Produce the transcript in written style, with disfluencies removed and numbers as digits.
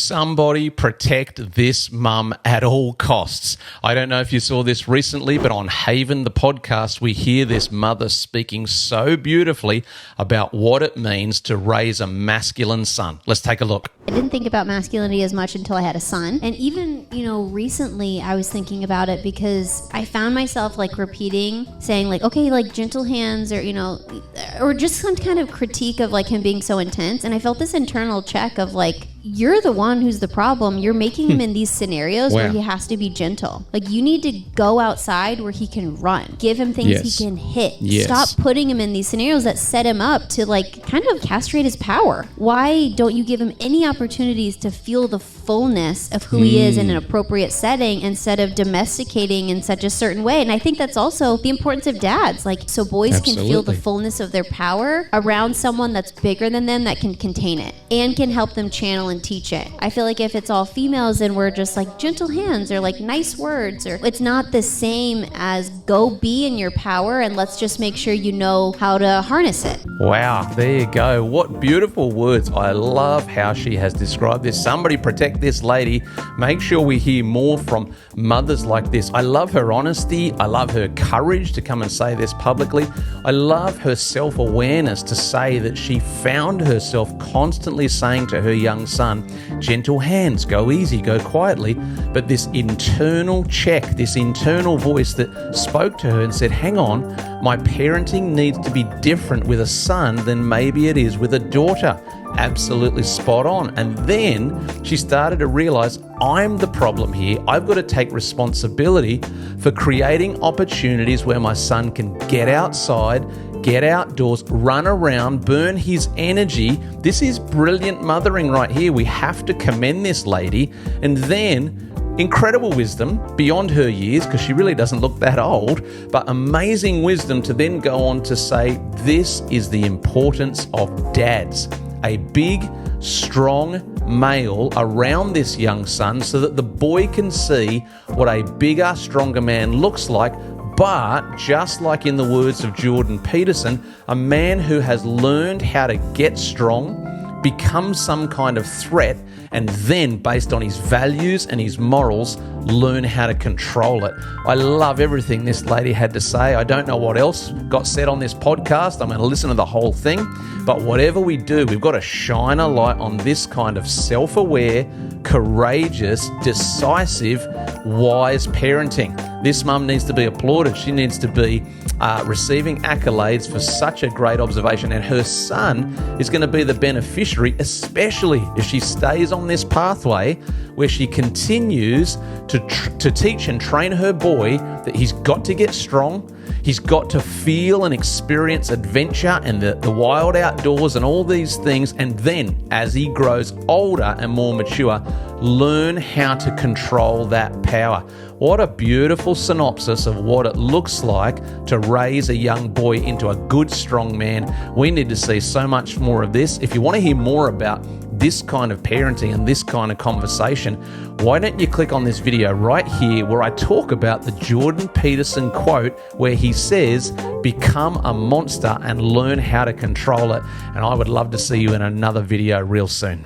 Somebody protect this mum at all costs. I don't know if you saw this recently, but on Haven, the podcast, we hear this mother speaking so beautifully about what it means to raise a masculine son. Let's take a look. I didn't think about masculinity as much until I had a son. And even, recently I was thinking about it because I found myself repeating, saying okay, gentle hands or just some kind of critique of him being so intense. And I felt this internal check of you're the one who's the problem. You're making him in these scenarios where he has to be gentle. You need to go outside where he can run. Give him things he can hit. Yes. Stop putting him in these scenarios that set him up to kind of castrate his power. Why don't you give him any opportunities to feel the fullness of who he is in an appropriate setting instead of domesticating in such a certain way? And I think that's also the importance of dads. So boys can feel the fullness of their power around someone that's bigger than them that can contain it and can help them channel and teach it. I feel if it's all females, then we're just gentle hands or nice words, or it's not the same as go be in your power and let's just make sure you know how to harness it. Wow, there you go. What beautiful words. I love how she has described this. Somebody protect this lady. Make sure we hear more from mothers like this. I love her honesty. I love her courage to come and say this publicly. I love her self-awareness to say that she found herself constantly saying to her young son, gentle hands, go easy, go quietly. But this internal check, this internal voice that spoke to her and said, hang on, my parenting needs to be different with a son than maybe it is with a daughter. Absolutely spot on. And then she started to realize, I'm the problem here. I've got to take responsibility for creating opportunities where my son can get outside, get outdoors, run around, burn his energy. This is brilliant mothering right here. We have to commend this lady. And then incredible wisdom beyond her years, because she really doesn't look that old, but amazing wisdom to then go on to say, this is the importance of dads. A big, strong male around this young son so that the boy can see what a bigger, stronger man looks like. But just like in the words of Jordan Peterson, a man who has learned how to get strong, become some kind of threat, and then based on his values and his morals, learn how to control it. I love everything this lady had to say. I don't know what else got said on this podcast. I'm going to listen to the whole thing. But whatever we do, we've got to shine a light on this kind of self-aware, courageous, decisive, wise parenting. This mum needs to be applauded. She needs to be receiving accolades for such a great observation. And her son is going to be the beneficiary, especially if she stays on this pathway where she continues to teach and train her boy that he's got to get strong. He's got to feel and experience adventure and the wild outdoors and all these things. And then as he grows older and more mature, learn how to control that power. What a beautiful synopsis of what it looks like to raise a young boy into a good, strong man. We need to see so much more of this. If you want to hear more about this kind of parenting and this kind of conversation, why don't you click on this video right here where I talk about the Jordan Peterson quote where he says, become a monster and learn how to control it. And I would love to see you in another video real soon.